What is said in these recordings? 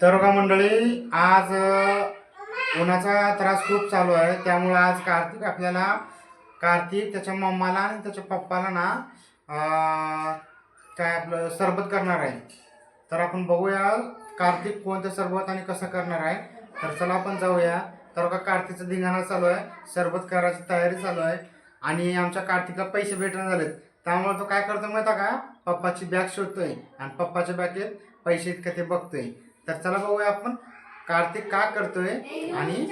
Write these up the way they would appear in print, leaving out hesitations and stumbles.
तर का मंडळी, आज उन्हाचा त्रास खूप चालू आहे. त्यामुळे आज कार्तिक त्याच्या मम्माला आणि त्याच्या पप्पाला ना काय आपलं सरबत करणार आहे. तर आपण बघूया कार्तिक कोणतं सरबत आणि कसं करणार आहे. तर चला आपण जाऊया. तर का कार्तिकचा धिंगाणा चालू आहे, सरबत करायची तयारी चालू आहे. आणि आमच्या कार्तिकला पैसे भेटून झालेत. त्यामुळे तो काय करतो माहिती का, पप्पाची बॅग शोधतोय आणि पप्पाच्या बॅगेत पैसे इतके ते बघतोय. तर चला बघूया आपण कार्तिक काय करतोय आणि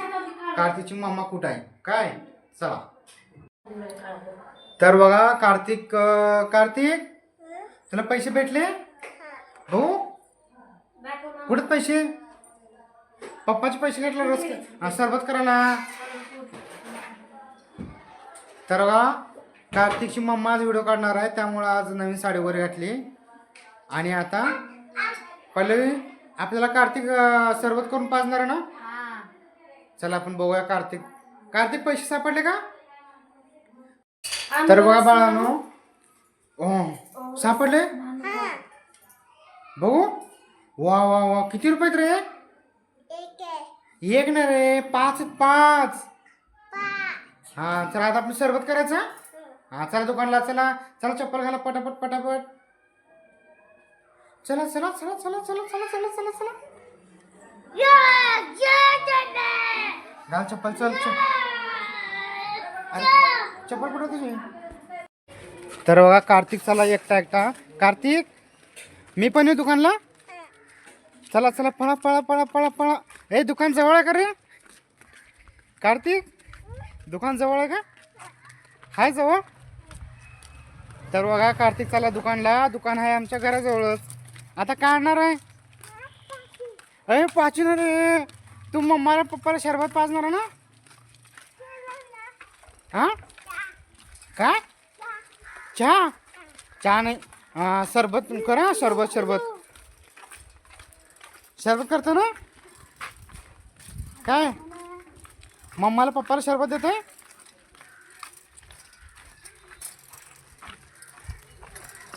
कार्तिकची मम्मा कुठं आहे काय. चला. तर बघा कार्तिक तुला पैसे भेटले हो. कुठे पैसे? पप्पाचे पैसे घेतले रस सरबत करायला. तर बघा कार्तिकची मम्मा आज व्हिडिओ काढणार आहे. त्यामुळे आज नवीन साडी वगैरे घातली. आणि आता पहिले आपल्याला कार्तिक सरबत करून पाजणार ना. चला आपण बघूया. कार्तिक पैसे सापडले का? तर बघा बाळांनो, सापडले बघू. वा वा वा, किती रुपये रे? एक ना रे, 5. हा चला आता आपण सरबत करायचं. हा चला दुकानला, चला चला चप्पल घाला पटापट पटापट. चला चला चला चला चला चला चला चला चला घाल चप्पल. चल चप्पल कुठं तुझी? तर बघा कार्तिक चला एकटा. कार्तिक मी पण येऊ दुकानला. चला चला पळा पळा पळा पळा पळा. ए दुकान जवळ आहे का रे कार्तिक? दुकान जवळ आहे का? हाय जवळ. तर बघा कार्तिक चला दुकानला. दुकान आहे आमच्या घराजवळच. आता काय आणणार आहे? अरे पाचणार रे. तू मम्माला पप्पाला शरबत पाजणार ना? हा काय? चहा नाही, सरबत करा. सरबत करतो ना काय? मम्माला पप्पाला शरबत देते.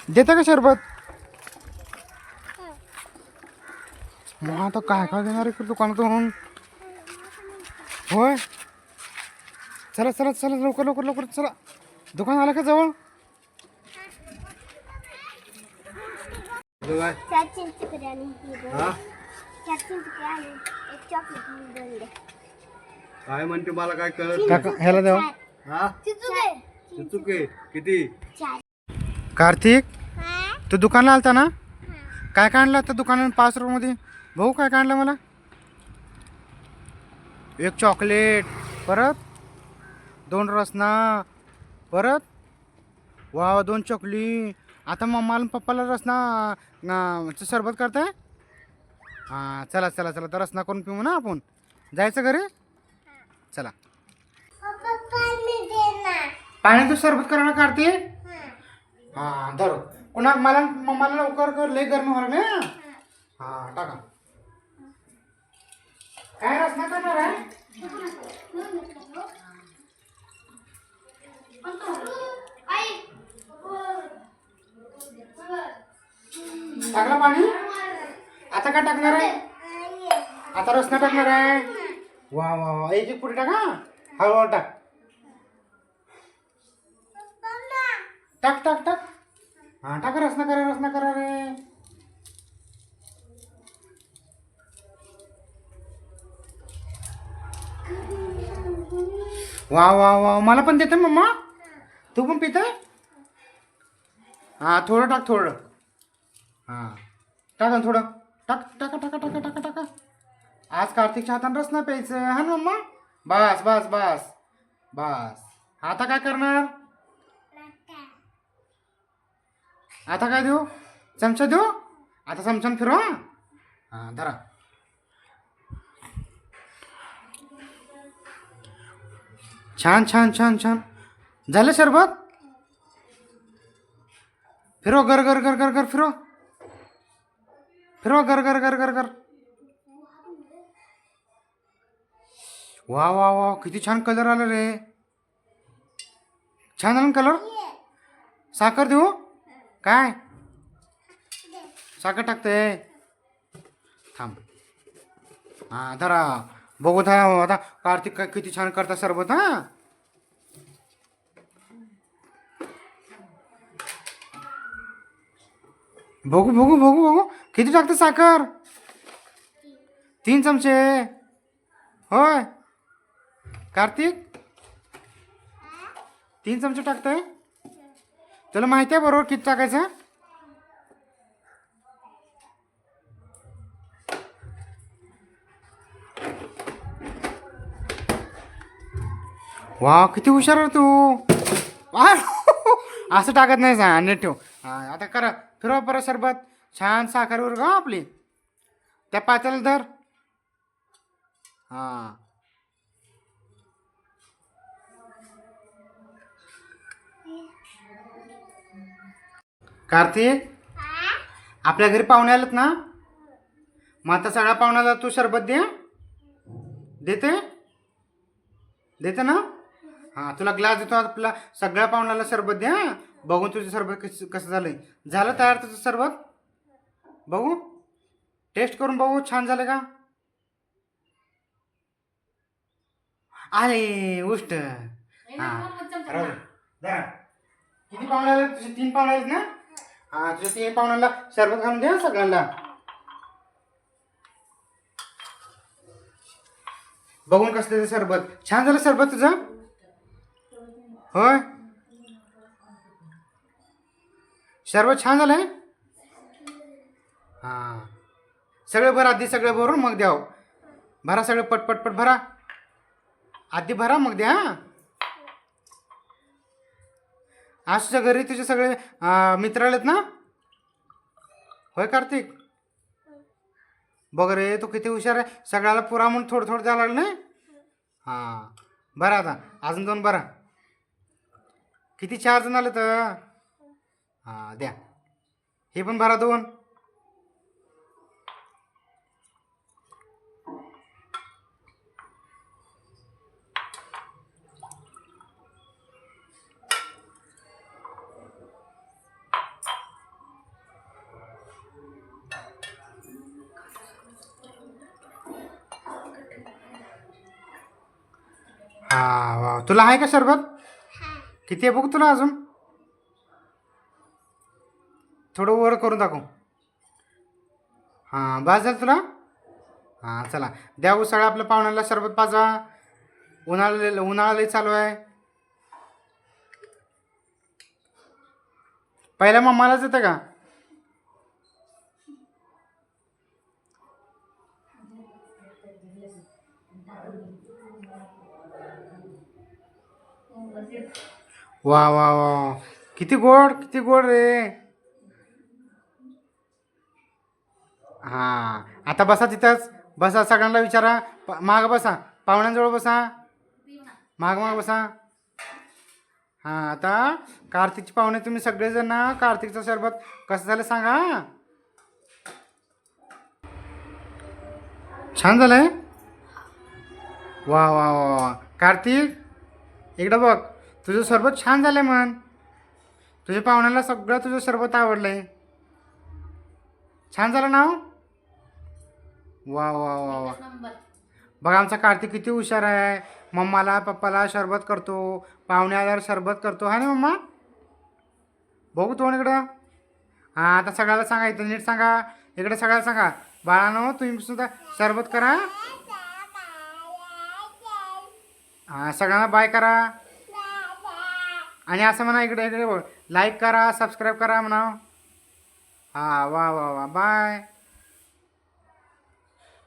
देते का शरबत? मग आता काय देणार आहे दुकानातून? होय चला चला चला लवकर लवकर लवकर चला. दुकान आलं का जवळ? काय म्हणते मला काय कळत ह्याला देवा. हा चुके किती? कार्तिक तू दुकानला आलता ना? काय आणलं आता दुकानात 5 रुपयामध्ये? भाऊ काय आणलं मला? एक चॉकलेट, परत 2 रसना, परत वा 2 चॉकली. आता मम्माला पप्पाला रसना सरबत करताय. हां चला चला चला. तर रसना करून पिऊ ना आपण. जायचं घरी. चला. पाणी तू सरबत करा ना कार्तिक. हां धर. पुन्हा मम्माला लवकर कर, लय गरम होणार ना. हां टाका. काय रसना करणार आहे? टाकलं पाणी. आता काय टाकणार आहे? आता रसना टाकणार आहे. वा वा वा. एक पुढे टाका. हळूहळू टाक. टाक टाक टाक. हां टाका. रसना करा रे. वा वा वा. मला पण देते मम्मा. तू पण पित? हां थोडं टाक थोडं. हां टाका थोडं. टाका. आज कार्तिकच्या हाताने रस नाही प्यायचं हा ना मम्मा. बस बस बस बस. आता काय करणार? आता काय देऊ? चमचा देऊ? आता चमच्यानं फिरवा. हां धरा. छान छान छान छान झालं सरबत. फिरव गर गर गर गर गर. फिरव गर गर गर गर गर. वा वा वा, किती छान कलर आला रे. छान आला कलर. साखर देऊ काय? साखर टाकते. थांब. हा धरा बघू था आता कार्तिक काय किती छान करता सरबत हा. बघू बघू बघू बघू किती टाकतं साखर. 3 चमचे होय कार्तिक 3 चमचे टाकतंय. तुला माहिती आहे बरोबर किती टाकायचं. वा किती हुशार आहे तू. वा, असं टाकत नाही सा नीट ठेव. हा आता करा फिरवा परत सरबत छान साखरवर का आपली त्या पात्याला धर. हा कार्तिक आपल्या घरी पाहुणे आलेत ना. मग आता सगळ्या पाहुण्याला तू सरबत दे. देते देते ना. हां तुला ग्लास देतो आपला सगळ्या पाहुण्याला सरबत द्या. बघून तुझं सरबत कसं झालंय. झालं तयार तुझं सरबत. बघू टेस्ट करून बघू छान झालं का. अरे उष्ट हां किती पाहुणे आले तुझे 3 पाहुणे आहेत ना. हां तुझ्या 3 पाहुण्याला सरबत घालून द्या सगळ्यांना. बघून कसं त्याचं सरबत छान झालं सरबत तुझं. होय सरबत छान झालंय. हां सगळं भरा आधी सगळं भरून मग द्या. भरा सगळं पटपट भरा आधी भरा मग द्या. आज तुझ्या घरी तुझे सगळे मित्र आलेत ना. होय कार्तिक बघ रे तू किती हुशार आहे. सगळ्याला पुरा म्हणून थोडं थोडं द्यायला लागलं नाही. हां बरं आता अजून 2 बरा किती 4 जण आले तर. हां द्या हे पण भरा 2. हां वा तुला आहे का सरबत. किती आहे बघ तुला अजून. थोडं वर करून दाखव. हां बस झालं तुला. हां चला द्या सगळ्या आपल्या पाहुण्याला सरबत पाजा. उन्हाळा लई चालू आहे. पहिल्या मम्मालाच येतं का. वा वा वा किती गोड रे. हां आता बसा तिथंच बसा सगळ्यांना विचारा. माग बसा पाहुण्यांजवळ बसा. माग माग बसा. हां आता कार्तिकचे पाहुणे तुम्ही सगळेजण ना कार्तिकचं सरबत कसं झालं सांगा. छान झालंय. वा वा वा कार्तिक इकडं बघ तुझं सरबत छान झालंय म्हण. तुझ्या पाहुण्याला सगळं तुझं सरबत आवडलंय. छान झालं ना. वा वा वा वा बघा आमचा कार्तिक किती हुशार आहे. मम्माला पप्पाला सरबत करतो. पाहुणे आल्यावर सरबत करतो हा ना मम्मा. बघू तो इकडं. हां आता सगळ्याला सांगा इथं नीट सांगा. इकडे सगळ्याला सांगा बाळांनो तुम्ही सुद्धा सरबत करा. हां सगळ्यांना बाय करा. आणि असं म्हणा इकडे इकडे लाईक करा सबस्क्राईब करा म्हणा. हां वा वा वा बाय.